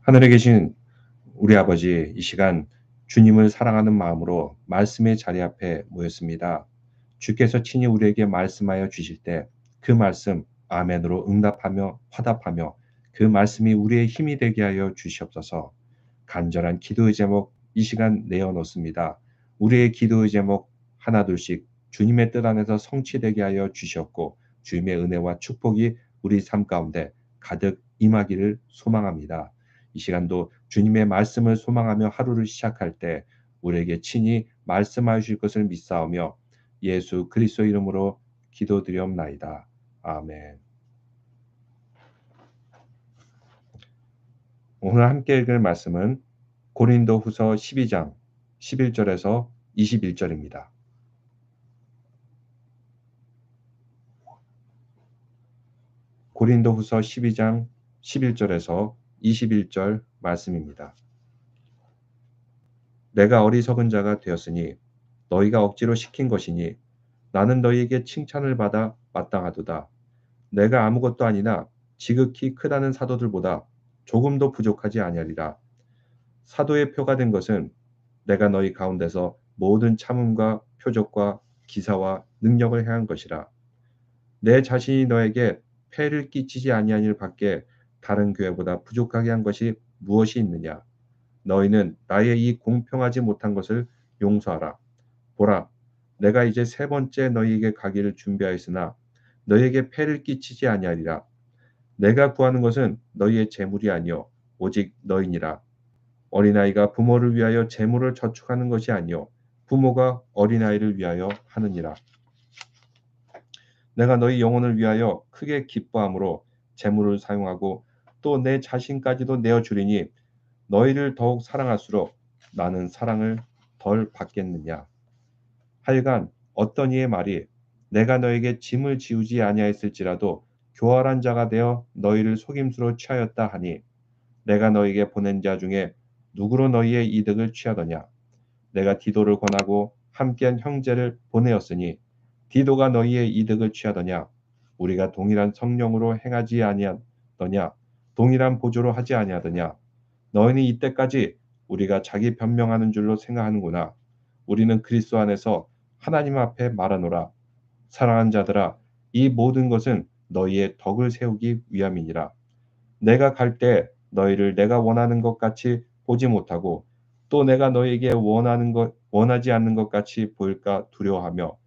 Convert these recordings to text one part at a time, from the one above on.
하늘에 계신 우리 아버지, 이 시간 주님을 사랑하는 마음으로 말씀의 자리 앞에 모였습니다. 주께서 친히 우리에게 말씀하여 주실 때 그 말씀 아멘으로 응답하며 화답하며 그 말씀이 우리의 힘이 되게 하여 주시옵소서. 간절한 기도의 제목 이 시간 내어놓습니다. 우리의 기도의 제목 하나둘씩 주님의 뜻 안에서 성취되게 하여 주시옵고 주님의 은혜와 축복이 우리 삶 가운데 가득 임하기를 소망합니다. 이 시간도 주님의 말씀을 소망하며 하루를 시작할 때 우리에게 친히 말씀하여 주실 것을 믿사오며 예수 그리스도 이름으로 기도드리옵나이다. 아멘. 오늘 함께 읽을 말씀은 고린도후서 12장 11절에서 21절입니다. 고린도후서 12장 11절에서 21절 말씀입니다. 내가 어리석은 자가 되었으니 너희가 억지로 시킨 것이니 나는 너희에게 칭찬을 받아 마땅하도다. 내가 아무것도 아니나 지극히 크다는 사도들보다 조금도 부족하지 아니하리라. 사도의 표가 된 것은 내가 너희 가운데서 모든 참음과 표적과 기사와 능력을 행한 것이라. 내 자신이 너에게 폐를 끼치지 아니한 일 밖에 다른 교회보다 부족하게 한 것이 무엇이 있느냐? 너희는 나의 이 공평하지 못한 것을 용서하라. 보라, 내가 이제 세 번째 너희에게 가기를 준비하였으나 너희에게 폐를 끼치지 아니하리라. 내가 구하는 것은 너희의 재물이 아니요 오직 너희니라. 어린아이가 부모를 위하여 재물을 저축하는 것이 아니요 부모가 어린아이를 위하여 하느니라. 내가 너희 영혼을 위하여 크게 기뻐함으로 재물을 사용하고 또 내 자신까지도 내어 주리니 너희를 더욱 사랑할수록 나는 사랑을 덜 받겠느냐. 하여간 어떤 이의 말이 내가 너에게 짐을 지우지 아니하였을지라도 교활한 자가 되어 너희를 속임수로 취하였다 하니 내가 너희에게 보낸 자 중에 누구로 너희의 이득을 취하더냐. 내가 디도를 권하고 함께한 형제를 보내었으니 디도가 너희의 이득을 취하더냐. 우리가 동일한 성령으로 행하지 아니하더냐. 동일한 보조로 하지 아니하더냐. 너희는 이때까지 우리가 자기 변명하는 줄로 생각하는구나. 우리는 그리스도 안에서 하나님 앞에 말하노라. 사랑하는 자들아, 이 모든 것은 너희의 덕을 세우기 위함이니라. 내가 갈 때 너희를 내가 원하는 것 같이 보지 못하고 또 내가 너희에게 원하지 않는 것 같이 보일까 두려워하며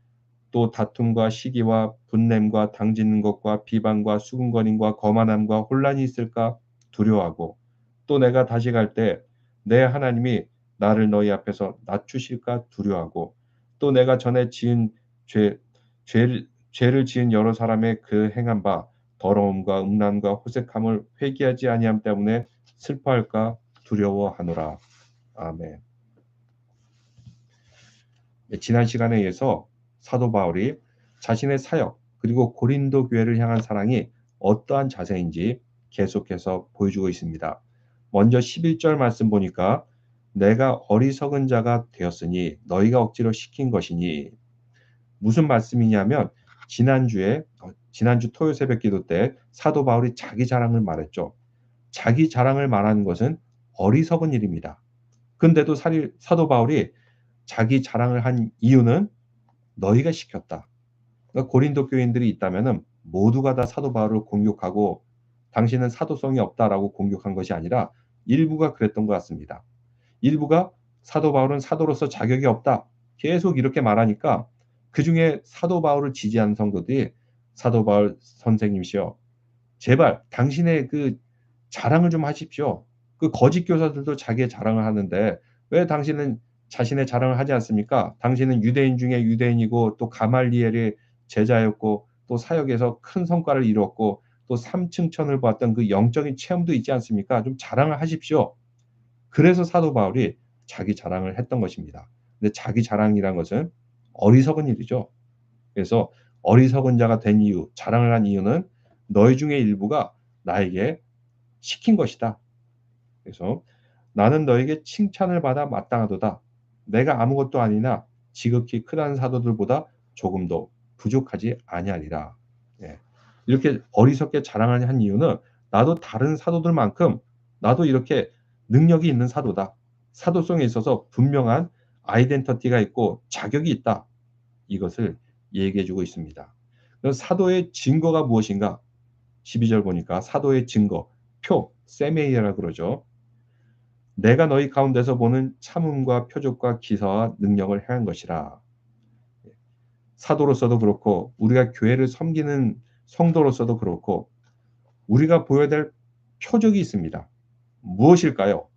또 다툼과 시기와 분냄과 당짓는 것과 비방과 수군거림과 거만함과 혼란이 있을까 두려워하고 또 내가 다시 갈 때 내 하나님이 나를 너희 앞에서 낮추실까 두려워하고 또 내가 전에 지은 죄를 지은 여러 사람의 그 행한 바 더러움과 음란과 호색함을 회개하지 아니함 때문에 슬퍼할까 두려워하노라. 아멘. 지난 시간에 의해서 사도 바울이 자신의 사역 그리고 고린도 교회를 향한 사랑이 어떠한 자세인지 계속해서 보여주고 있습니다. 먼저 11절 말씀 보니까 내가 어리석은 자가 되었으니 너희가 억지로 시킨 것이니 무슨 말씀이냐면 지난주 토요 새벽 기도 때 사도 바울이 자기 자랑을 말했죠. 자기 자랑을 말하는 것은 어리석은 일입니다. 근데도 사도 바울이 자기 자랑을 한 이유는 너희가 시켰다. 그러니까 고린도 교인들이 있다면은 모두가 다 사도 바울을 공격하고 당신은 사도성이 없다라고 공격한 것이 아니라 일부가 그랬던 것 같습니다. 일부가 사도 바울은 사도로서 자격이 없다. 계속 이렇게 말하니까 그중에 사도 바울을 지지하는 성도들이 사도 바울 선생님이시여 제발 당신의 그 자랑을 좀 하십시오. 그 거짓 교사들도 자기의 자랑을 하는데 왜 당신은 자신의 자랑을 하지 않습니까? 당신은 유대인 중에 유대인이고 또 가말리엘의 제자였고 또 사역에서 큰 성과를 이루었고 또 삼층천을 보았던 그 영적인 체험도 있지 않습니까? 좀 자랑을 하십시오. 그래서 사도 바울이 자기 자랑을 했던 것입니다. 근데 자기 자랑이란 것은 어리석은 일이죠. 그래서 어리석은 자가 된 이유, 자랑을 한 이유는 너희 중에 일부가 나에게 시킨 것이다. 그래서 나는 너에게 칭찬을 받아 마땅하도다. 내가 아무것도 아니나 지극히 크다는 사도들보다 조금도 부족하지 아니하리라. 예. 이렇게 어리석게 자랑을 한 이유는 나도 다른 사도들만큼 나도 이렇게 능력이 있는 사도다. 사도성에 있어서 분명한 아이덴티티가 있고 자격이 있다. 이것을 얘기해 주고 있습니다. 그럼 사도의 증거가 무엇인가? 12절 보니까 사도의 증거, 표, 세메이라 그러죠. 내가 너희 가운데서 보는 참음과 표적과 기사와 능력을 행한 것이라. 사도로서도 그렇고 우리가 교회를 섬기는 성도로서도 그렇고 우리가 보여야 될 표적이 있습니다. 무엇일까요?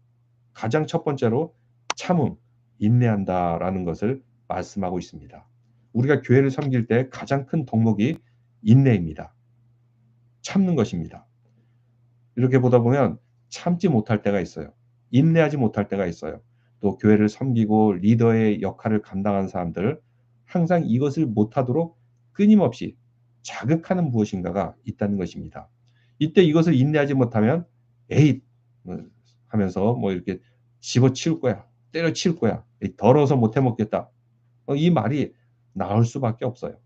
가장 첫 번째로 참음, 인내한다라는 것을 말씀하고 있습니다. 우리가 교회를 섬길 때 가장 큰 덕목이 인내입니다. 참는 것입니다. 이렇게 보다 보면 참지 못할 때가 있어요. 인내하지 못할 때가 있어요. 또 교회를 섬기고 리더의 역할을 감당하는 사람들 항상 이것을 못하도록 끊임없이 자극하는 무엇인가가 있다는 것입니다. 이때 이것을 인내하지 못하면 에잇 하면서 뭐 이렇게 집어치울 거야. 때려치울 거야. 더러워서 못해 먹겠다. 이 말이 나올 수밖에 없어요.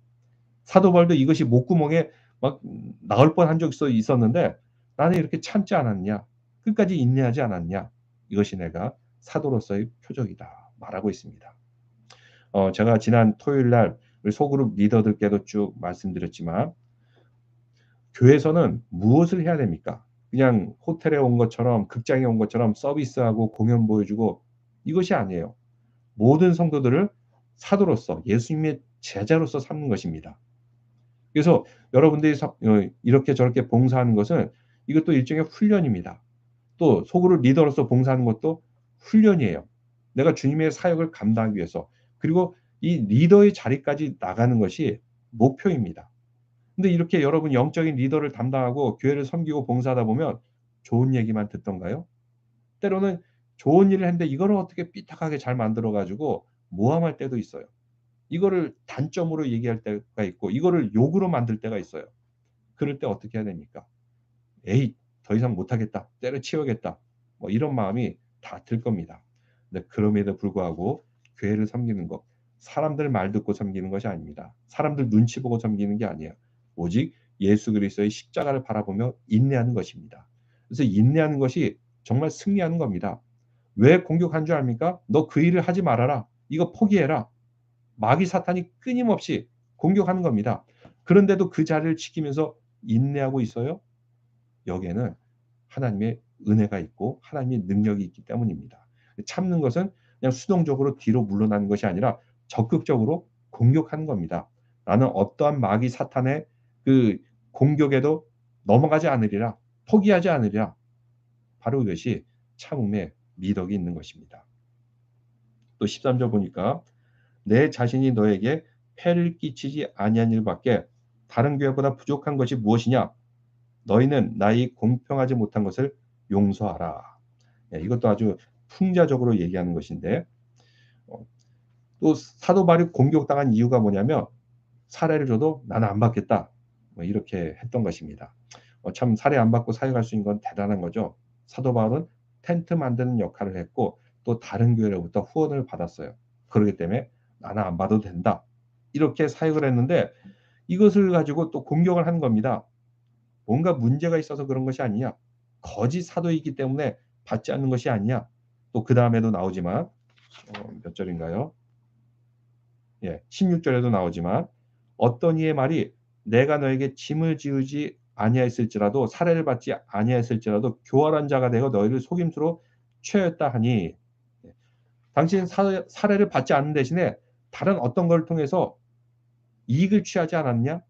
사도 바울도 이것이 목구멍에 막 나올 뻔한 적이 있었는데 나는 이렇게 참지 않았냐? 끝까지 인내하지 않았냐? 이것이 내가 사도로서의 표적이다. 말하고 있습니다. 제가 지난 토요일 날 우리 소그룹 리더들께도 쭉 말씀드렸지만 교회에서는 무엇을 해야 됩니까? 그냥 호텔에 온 것처럼 극장에 온 것처럼 서비스하고 공연 보여주고 이것이 아니에요. 모든 성도들을 사도로서 예수님의 제자로서 삼는 것입니다. 그래서 여러분들이 이렇게 저렇게 봉사하는 것은 이것도 일종의 훈련입니다. 또 속으로 리더로서 봉사하는 것도 훈련이에요. 내가 주님의 사역을 감당하기 위해서. 그리고 이 리더의 자리까지 나가는 것이 목표입니다. 근데 이렇게 여러분 영적인 리더를 담당하고 교회를 섬기고 봉사하다 보면 좋은 얘기만 듣던가요? 때로는 좋은 일을 했는데 이거를 어떻게 삐딱하게 잘 만들어 가지고 모함할 때도 있어요. 이거를 단점으로 얘기할 때가 있고 이거를 욕으로 만들 때가 있어요. 그럴 때 어떻게 해야 됩니까? '에이 더 이상 못하겠다. 때려치우겠다.' 뭐 이런 마음이 다 들 겁니다. 근데 그럼에도 불구하고 교회를 섬기는 것, 사람들 말 듣고 섬기는 것이 아닙니다. 사람들 눈치 보고 섬기는 게 아니에요. 오직 예수 그리스도의 십자가를 바라보며 인내하는 것입니다. 그래서 인내하는 것이 정말 승리하는 겁니다. 왜 공격한 줄 압니까? "너 그 일을 하지 말아라. 이거 포기해라." 마귀 사탄이 끊임없이 공격하는 겁니다. 그런데도 그 자리를 지키면서 인내하고 있어요? 여기에는 하나님의 은혜가 있고 하나님의 능력이 있기 때문입니다. 참는 것은 그냥 수동적으로 뒤로 물러나는 것이 아니라 적극적으로 공격하는 겁니다. 나는 어떠한 마귀 사탄의 그 공격에도 넘어가지 않으리라. 포기하지 않으리라. 바로 이것이 참음의 미덕이 있는 것입니다. 또 13절 보니까 내 자신이 너에게 폐를 끼치지 아니한 일밖에 다른 교회보다 부족한 것이 무엇이냐? 너희는 나의 공평하지 못한 것을 용서하라. 예, 이것도 아주 풍자적으로 얘기하는 것인데 어, 또 사도 바울이 공격당한 이유가 뭐냐면 사례를 줘도 나는 안 받겠다. 뭐 이렇게 했던 것입니다. 참 사례 안 받고 사역할 수 있는 건 대단한 거죠. 사도 바울은 텐트 만드는 역할을 했고 또 다른 교회로부터 후원을 받았어요. 그렇기 때문에 나는 안 받아도 된다. 이렇게 사역을 했는데 이것을 가지고 또 공격을 하는 겁니다. 뭔가 문제가 있어서 그런 것이 아니냐. 거짓 사도이기 때문에 받지 않는 것이 아니냐. 또 그다음에도 나오지만 몇 절인가요? 예. 16 절에도 나오지만 어떤 이의 말이 내가 너에게 짐을 지우지 아니하였을지라도 살해를 받지 아니하였을지라도 교활한 자가 되어 너희를 속임수로 취하였다 하니 예. 당신은 살해를 받지 않는 대신에 다른 어떤 걸 통해서 이익을 취하지 않았냐?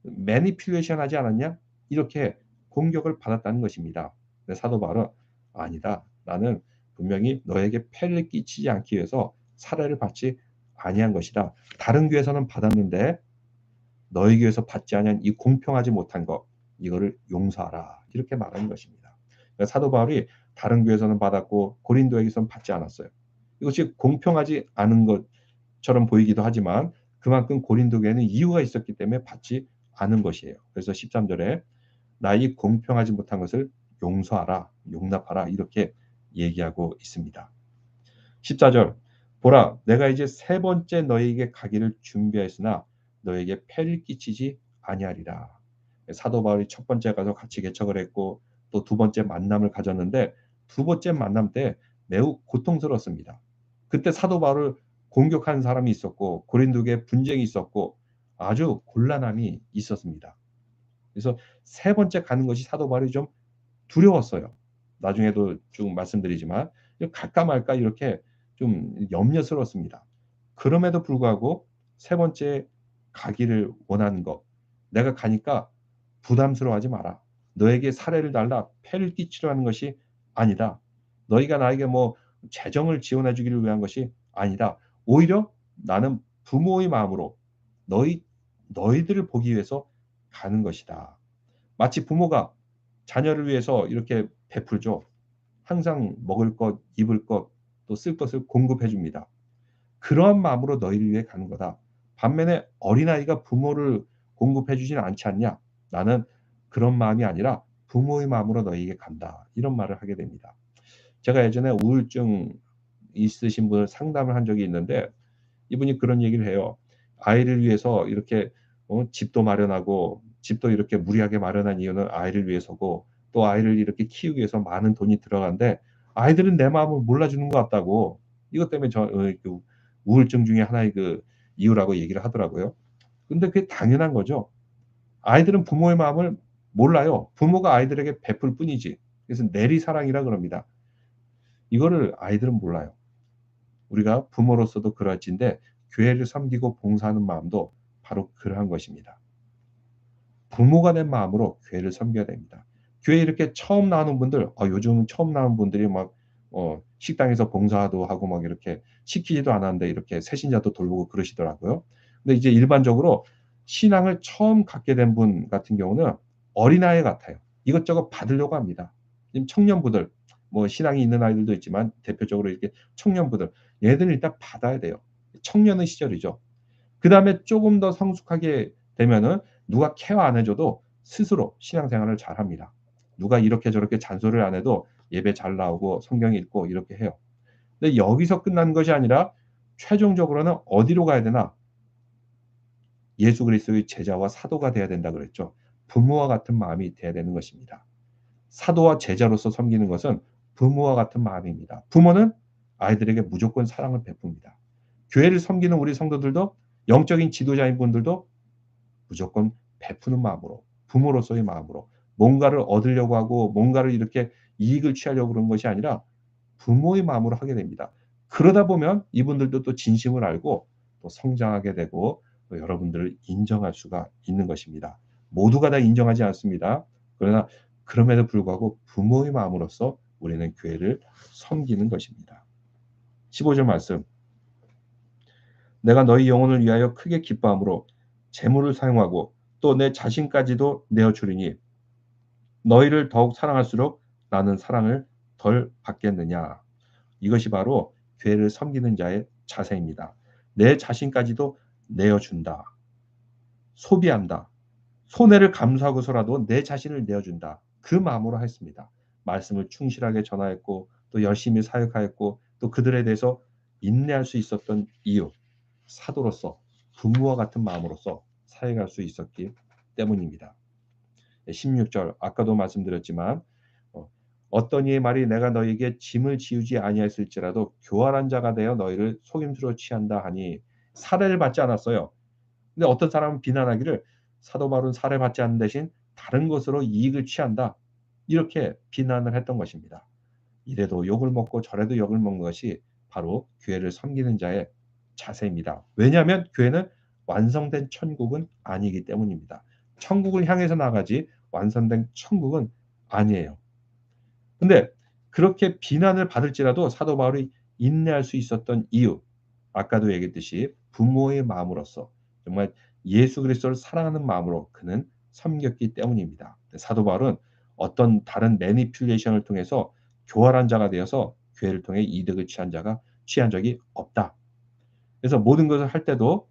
매니플레이션 하지 않았냐? 이렇게 공격을 받았다는 것입니다. 근데 사도 바울은 아니다. 나는 분명히 너에게 폐를 끼치지 않기 위해서 살해를 받지 아니한 것이다. 다른 교회에서는 받았는데 너희 교회에서 받지 아니한 이 공평하지 못한 것 이거를 용서하라. 이렇게 말하는 것입니다. 그러니까 사도 바울이 다른 교회에서는 받았고 고린도에게서는 받지 않았어요. 이것이 공평하지 않은 것처럼 보이기도 하지만 그만큼 고린도 교회는 이유가 있었기 때문에 받지 않은 것이에요. 그래서 13절에 나의 공평하지 못한 것을 용서하라, 용납하라 이렇게 얘기하고 있습니다. 14절 보라 내가 이제 세 번째 너희에게 가기를 준비하였으나 너에게 폐를 끼치지 아니하리라. 사도 바울이 첫 번째 가서 같이 개척을 했고 또 두 번째 만남을 가졌는데 두 번째 만남 때 매우 고통스러웠습니다. 그때 사도 바울을 공격한 사람이 있었고 고린도교에 분쟁이 있었고 아주 곤란함이 있었습니다. 그래서 세 번째 가는 것이 사도 바울이 좀 두려웠어요. 나중에도 쭉 말씀드리지만 갈까 말까 이렇게 좀 염려스러웠습니다. 그럼에도 불구하고 세 번째 가기를 원하는 것. 내가 가니까 부담스러워하지 마라. 너에게 사례를 달라 폐를 끼치려 하는 것이 아니다. 너희가 나에게 뭐 재정을 지원해 주기를 위한 것이 아니다. 오히려 나는 부모의 마음으로 너희들을 보기 위해서 가는 것이다. 마치 부모가 자녀를 위해서 이렇게 베풀죠. 항상 먹을 것, 입을 것, 또 쓸 것을 공급해 줍니다. 그러한 마음으로 너희를 위해 가는 거다. 반면에 어린아이가 부모를 공급해 주지는 않지 않냐? 나는 그런 마음이 아니라 부모의 마음으로 너희에게 간다. 이런 말을 하게 됩니다. 제가 예전에 우울증 있으신 분을 상담을 한 적이 있는데 이분이 그런 얘기를 해요. 아이를 위해서 이렇게 집도 마련하고 집도 이렇게 무리하게 마련한 이유는 아이를 위해서고 또 아이를 이렇게 키우기 위해서 많은 돈이 들어가는데 아이들은 내 마음을 몰라주는 것 같다고 이것 때문에 그 우울증 중에 하나의 그 이유라고 얘기를 하더라고요. 근데 그게 당연한 거죠. 아이들은 부모의 마음을 몰라요. 부모가 아이들에게 베풀 뿐이지. 그래서 내리사랑이라 그럽니다. 이거를 아이들은 몰라요. 우리가 부모로서도 그럴진데 교회를 섬기고 봉사하는 마음도 바로 그러한 것입니다. 부모가 된 마음으로 교회를 섬겨야 됩니다. 교회 이렇게 처음 나오는 분들 요즘 처음 나오는 분들이 막 식당에서 봉사도 하고 막 이렇게 시키지도 않았는데 이렇게 새신자도 돌보고 그러시더라고요. 근데 이제 일반적으로 신앙을 처음 갖게 된 분 같은 경우는 어린아이 같아요. 이것저것 받으려고 합니다. 지금 청년부들 뭐 신앙이 있는 아이들도 있지만 대표적으로 이렇게 청년부들 얘들은 일단 받아야 돼요. 청년의 시절이죠. 그다음에 쪼금 더 성숙하게 되면은 누가 케어 안 해 줘도 스스로 신앙생활을 잘합니다. 누가 이렇게 저렇게 잔소리를 안 해도 예배 잘 나오고 성경 읽고 이렇게 해요. 근데 여기서 끝나는 것이 아니라 최종적으로는 어디로 가야 되나? 예수 그리스도의 제자와 사도가 돼야 된다 그랬죠. 부모와 같은 마음이 돼야 되는 것입니다. 사도와 제자로서 섬기는 것은 부모와 같은 마음입니다. 부모는 아이들에게 무조건 사랑을 베풉니다. 교회를 섬기는 우리 성도들도 영적인 지도자인 분들도 무조건 베푸는 마음으로 부모로서의 마음으로 뭔가를 얻으려고 하고 뭔가를 이렇게 이익을 취하려고 그런 것이 아니라 부모의 마음으로 하게 됩니다. 그러다 보면 이분들도 또 진심을 알고 또 성장하게 되고 또 여러분들을 인정할 수가 있는 것입니다. 모두가 다 인정하지 않습니다. 그러나 그럼에도 불구하고 부모의 마음으로서 우리는 교회를 섬기는 것입니다. 15절 말씀. 내가 너희 영혼을 위하여 크게 기뻐함으로 재물을 사용하고 또 내 자신까지도 내어 주리니 너희를 더욱 사랑할수록 나는 사랑을 덜 받겠느냐. 이것이 바로 교회를 섬기는 자의 자세입니다. 내 자신까지도 내어 준다. 소비한다. 손해를 감수하고서라도 내 자신을 내어 준다. 그 마음으로 했습니다. 말씀을 충실하게 전하였고 또 열심히 사역하였고 또 그들에 대해서 인내할 수 있었던 이유. 사도로서 부모와 같은 마음으로서 사역할 수 있었기 때문입니다. 16절 아까도 말씀드렸지만 어떤 이의 말이 내가 너희에게 짐을 지우지 아니하였을지라도 교활한 자가 되어 너희를 속임수로 취한다 하니 살해를 받지 않았어요. 근데 어떤 사람은 비난하기를 사도 바울은 살해받지 않는 대신 다른 것으로 이익을 취한다. 이렇게 비난을 했던 것입니다. 이래도 욕을 먹고 저래도 욕을 먹는 것이 바로 교회를 섬기는 자의 자세입니다. 왜냐하면 교회는 완성된 천국은 아니기 때문입니다. 천국을 향해서 나가지 완성된 천국은 아니에요. 근데 그렇게 비난을 받을지라도 사도 바울이 인내할 수 있었던 이유, 아까도 얘기했듯이 부모의 마음으로서 정말 예수 그리스도를 사랑하는 마음으로 그는 섬겼기 때문입니다. 사도 바울은 어떤 다른 매니플레이션을 통해서 교활한 자가 되어서 교회를 통해 이득을 취한 적이 없다. 그래서 모든 것을 할 때도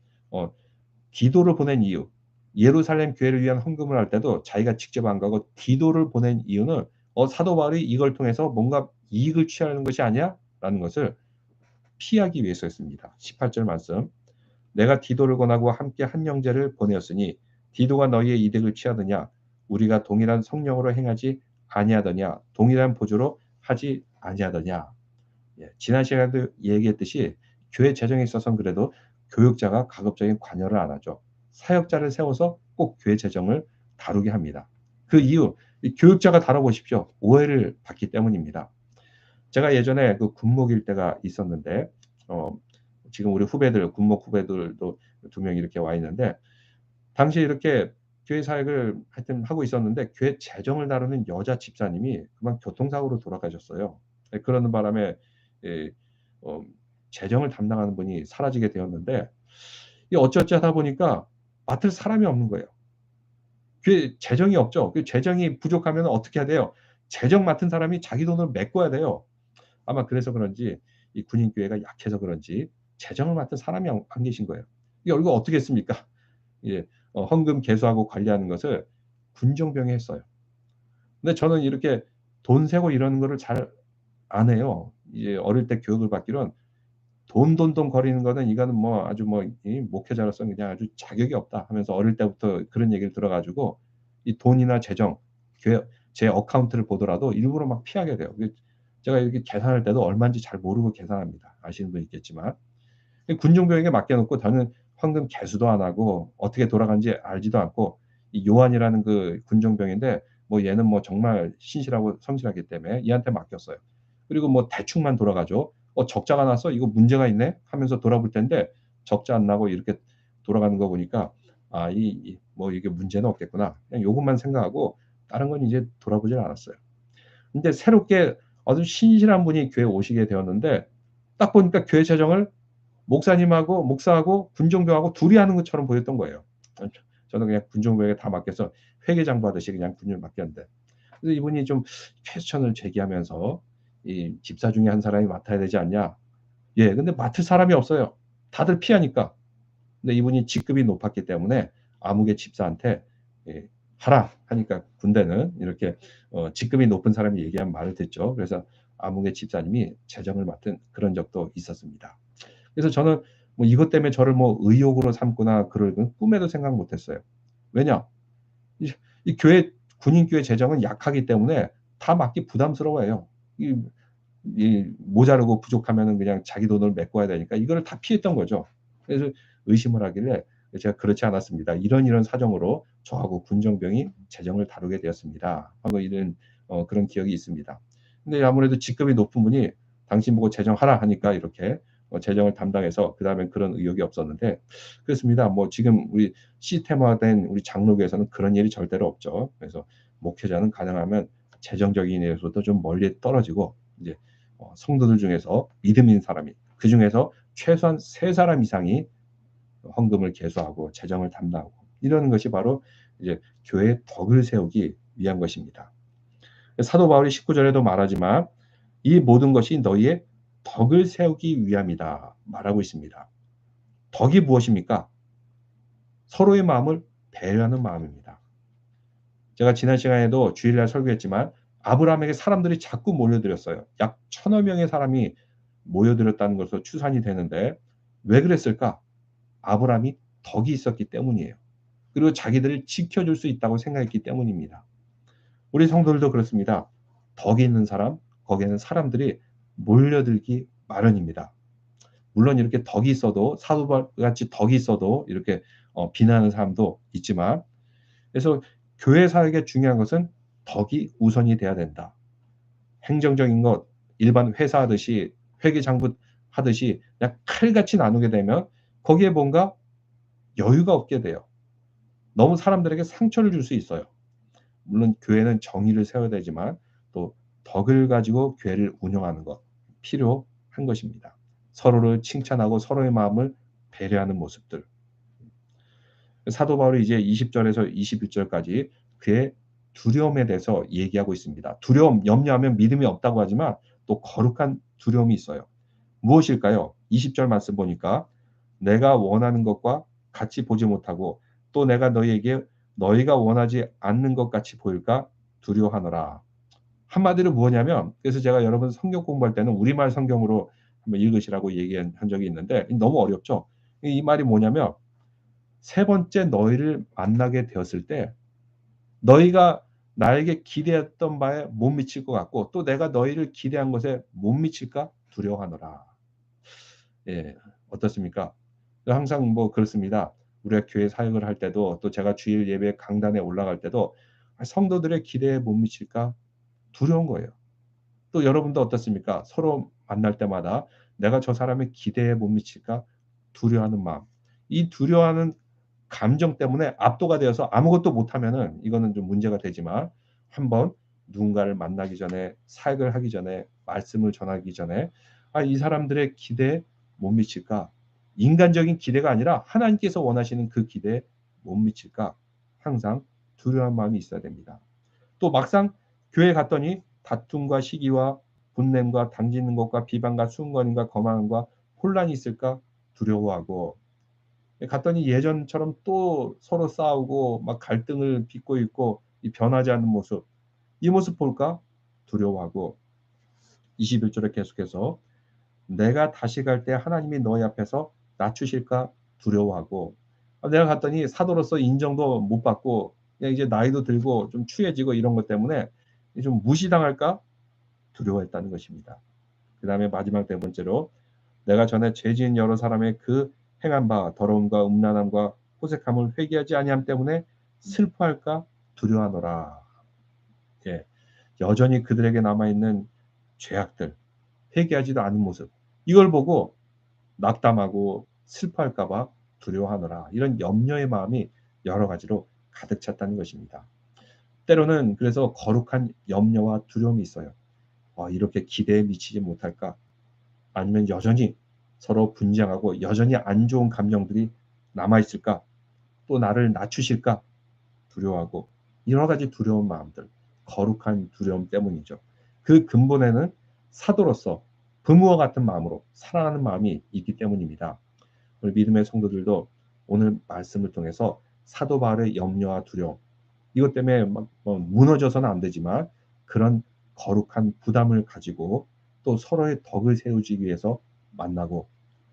디도를 보낸 이유, 예루살렘 교회를 위한 헌금을 할 때도 자기가 직접 안 가고 디도를 보낸 이유는 사도 바울이 이걸 통해서 뭔가 이익을 취하는 것이 아니야라는 것을 피하기 위해서였습니다. 18절 말씀. 내가 디도를 권하고 함께 한 형제를 보내었으니 디도가 너희의 이득을 취하느냐 우리가 동일한 성령으로 행하지 아니하더냐 동일한 보조로 하지 아니하더냐. 예, 지난 시간에도 얘기했듯이 교회 재정에 있어서는 그래도 교육자가 가급적인 관여를 안 하죠. 사역자를 세워서 꼭 교회 재정을 다루게 합니다. 그 이유, 이 교육자가 다뤄보십시오. 오해를 받기 때문입니다. 제가 예전에 그 군목일 때가 있었는데, 어, 지금 우리 후배들, 군목 후배들도 2명 이렇게 와 있는데, 당시에 이렇게 교회 사역을 하여튼 하고 있었는데, 교회 재정을 다루는 여자 집사님이 그만 교통사고로 돌아가셨어요. 예, 그러는 바람에, 예, 어, 재정을 담당하는 분이 사라지게 되었는데, 이 어찌어찌 하다 보니까 맡을 사람이 없는 거예요. 교회 재정이 없죠. 그 재정이 부족하면 어떻게 해야 돼요? 재정 맡은 사람이 자기 돈을 메꿔야 돼요. 아마 그래서 그런지 이 군인교회가 약해서 그런지 재정을 맡은 사람이 안 계신 거예요. 이거 어떻게 했습니까? 예, 헌금 계수하고 관리하는 것을 군정병이 했어요. 근데 저는 이렇게 돈 세고 이러는 거를 잘 안 해요. 이제 어릴 때 교육을 받기로는 돈 거리는 거는 이거는 뭐 아주 뭐 이 목회자로서 그냥 아주 자격이 없다 하면서 어릴 때부터 그런 얘기를 들어 가지고 이 돈이나 재정, 교회 제 어카운트를 보더라도 일부러 막 피하게 돼요. 제가 이렇게 계산할 때도 얼마인지 잘 모르고 계산합니다. 아시는 분 있겠지만. 군종병에게 맡겨 놓고 저는 헌금 개수도 안 하고 어떻게 돌아가는지 알지도 않고 이 요한이라는 그 군종병인데 뭐 얘는 뭐 정말 신실하고 성실하기 때문에 얘한테 맡겼어요. 그리고 뭐 대충만 돌아가죠. 적자가 나서 '이거 문제가 있네.' 하면서 돌아볼 텐데 적자 안 나고 이렇게 돌아가는 거 보니까 '아 이 뭐 이게 문제는 없겠구나.' 그냥 요것만 생각하고 다른 건 이제 돌아보질 않았어요. 근데 새롭게 아주 신실한 분이 교회에 오시게 되었는데 딱 보니까 교회 재정을 목사님하고 목사하고 군종병하고 둘이 하는 것처럼 보였던 거예요. 저는 그냥 군종병에게 다 맡겨서 회계장부 하듯이 그냥 군을 맡겼는데. 그래서 이분이 좀 퀘스천을 제기하면서 "이 집사 중에 한 사람이 맡아야 되지 않냐?" 예. 근데 맡을 사람이 없어요. 다들 피하니까. 근데 이분이 직급이 높았기 때문에 아무개 집사한테 예 "하라." 하니까 군대는 이렇게 직급이 높은 사람이 얘기한 말을 듣죠. 그래서 아무개 집사님이 재정을 맡은 그런 적도 있었습니다. 그래서 저는 뭐 이것 때문에 저를 뭐 의욕으로 삼거나 그럴 꿈에도 생각 못 했어요. 왜냐? 이 교회 군인교회 재정은 약하기 때문에 다 맡기 부담스러워해요. 이 모자르고 부족하면은 그냥 자기 돈을 메꿔야 되니까 이거를 다 피했던 거죠. 그래서 의심을 하길래 제가 "그렇지 않았습니다. 이런 사정으로 저하고 군정병이 재정을 다루게 되었습니다." 하고 이런 그런 기억이 있습니다. 근데 아무래도 직급이 높은 분이 "당신 보고 재정하라." 하니까 이렇게 재정을 담당해서 그다음엔 그런 의욕이 없었는데 그렇습니다. 뭐 지금 우리 시스템화된 우리 장로교에서는 그런 일이 절대로 없죠. 그래서 목회자는 가능하면 재정적인 일에서도 좀 멀리 떨어지고 이제 성도들 중에서 믿음 있는 사람이 그중에서 최소한 3 사람 이상이 헌금을 계수하고 재정을 담당하고 이러는 것이 바로 이제 교회의 덕을 세우기 위한 것입니다. 사도 바울이 19 절에도 말하지만 "이 모든 것이 너희의 덕을 세우기 위함이다." 말하고 있습니다. 덕이 무엇입니까? 서로의 마음을 배려하는 마음입니다. 제가 지난 시간에도 주일날 설교했지만 아브라함에게 사람들이 자꾸 몰려들었어요. 약 1,000여 명의 사람이 모여들었다는 것으로 추산이 되는데 왜 그랬을까? 아브라함이 덕이 있었기 때문이에요. 그리고 자기들을 지켜줄 수 있다고 생각했기 때문입니다. 우리 성도들도 그렇습니다. 덕이 있는 사람, 거기에는 사람들이 몰려들기 마련입니다. 물론 이렇게 덕이 있어도 사도 바울같이 덕이 있어도 이렇게 비난하는 사람도 있지만 그래서 교회 사역에 중요한 것은 덕이 우선이 돼야 된다. 행정적인 것 일반 회사 하듯이 회계장부 하듯이 그냥 칼같이 나누게 되면 거기에 뭔가 여유가 없게 돼요. 너무 사람들에게 상처를 줄 수 있어요. 물론 교회는 정의를 세워야 되지만 또 덕을 가지고 교회를 운영하는 것 필요한 것입니다. 서로를 칭찬하고 서로의 마음을 배려하는 모습들. 사도 바울이 이제 20 절에서 21 절까지 그의 두려움에 대해서 얘기하고 있습니다. 두려움, 염려하면 믿음이 없다고 하지만 또 거룩한 두려움이 있어요. 무엇일까요? 20절 말씀 보니까 "내가 원하는 것과 같이 보지 못하고 또 내가 너희에게 너희가 원하지 않는 것 같이 보일까 두려워하노라." 한마디로 뭐냐면 그래서 제가 여러분 성경 공부할 때는 우리말 성경으로 한번 읽으시라고 얘기한 적이 있는데 너무 어렵죠. 이 말이 뭐냐면 '세 번째 너희를 만나게 되었을 때 너희가 나에게 기대했던 바에 못 미칠 것 같고 또 내가 너희를 기대한 것에 못 미칠까 두려워하노라. 예. 어떻습니까? 항상 뭐 그렇습니다. 우리가 교회 사역을 할 때도 또 제가 주일 예배 강단에 올라갈 때도 성도들의 기대에 못 미칠까 두려운 거예요. 또 여러분도 어떻습니까? 서로 만날 때마다 내가 저 사람의 기대에 못 미칠까 두려워하는 마음. 이 두려워하는 감정 때문에 압도가 되어서 아무것도 못하면은 이거는 좀 문제가 되지만 한번 누군가를 만나기 전에 사역을 하기 전에 말씀을 전하기 전에 '아 이 사람들의 기대에 못 미칠까?' 인간적인 기대가 아니라 하나님께서 원하시는 그 기대에 못 미칠까? 항상 두려운 마음이 있어야 됩니다. 또 막상 교회 갔더니 다툼과 시기와 분냄과 당지는 것과 비방과 수군거림과 거만함과 혼란이 있을까 두려워하고 갔더니 예전처럼 또 서로 싸우고 막 갈등을 빚고 있고 이 변하지 않는 모습, 이 모습 볼까 두려워하고 21 절에 계속해서 "내가 다시 갈 때 하나님이 너희 앞에서 낮추실까 두려워하고." 내가 갔더니 사도로서 인정도 못 받고 그냥 이제 나이도 들고 좀 추해지고 이런 것 때문에 좀 무시당할까 두려워했다는 것입니다. 그다음에 마지막 네 번째로 "내가 전에 죄 지은 여러 사람의 그 행한 바 더러움과 음란함과 호색함을 회개하지 아니함 때문에 슬퍼할까 두려워하노라." 예. 여전히 그들에게 남아 있는 죄악들, 회개하지도 않은 모습, 이걸 보고 낙담하고 슬퍼할까 봐 두려워하노라. 이런 염려의 마음이 여러 가지로 가득 찼다는 것입니다. 때로는 그래서 거룩한 염려와 두려움이 있어요. '이렇게 기대에 미치지 못할까?' 아니면 '여전히 서로 분쟁하고 여전히 안 좋은 감정들이 남아 있을까? 또 나를 낮추실까?' 두려워하고 여러 가지 두려운 마음들, 거룩한 두려움 때문이죠. 그 근본에는 사도로서 부모와 같은 마음으로 사랑하는 마음이 있기 때문입니다. 우리 믿음의 성도들도 오늘 말씀을 통해서 사도 바울의 염려와 두려움, 이것 때문에 막 무너져서는 안 되지만 그런 거룩한 부담을 가지고 또 서로의 덕을 세우기 위해서 만나고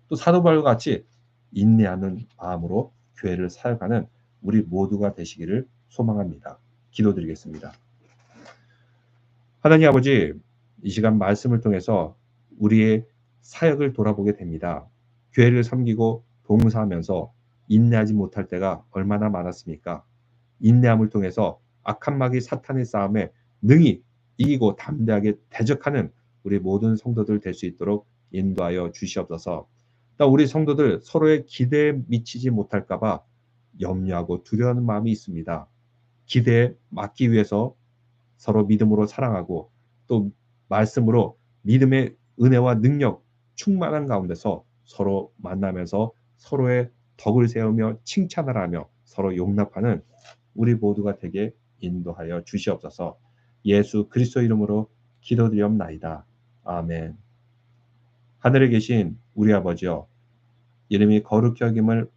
또 사도 바울과 같이 인내하는 마음으로 교회를 사역하는 우리 모두가 되시기를 소망합니다. 기도드리겠습니다. 하나님 아버지, 이 시간 말씀을 통해서 우리의 사역을 돌아보게 됩니다. 교회를 섬기고 봉사하면서 인내하지 못할 때가 얼마나 많았습니까? 인내함을 통해서 악한 마귀 사탄의 싸움에 능히 이기고 담대하게 대적하는 우리 모든 성도들 될 수 있도록 인도하여 주시옵소서. 또 우리 성도들 서로의 기대에 미치지 못할까 봐 염려하고 두려워하는 마음이 있습니다. 기대에 맞기 위해서 서로 믿음으로 사랑하고 또 말씀으로 믿음의 은혜와 능력 충만한 가운데서 서로 만나면서 서로의 덕을 세우며 칭찬을 하며 서로 용납하는 우리 모두가 되게 인도하여 주시옵소서. 예수 그리스도 이름으로 기도드리옵나이다. 아멘. 하늘에 계신 우리 아버지여, 이름이 거룩히 여김을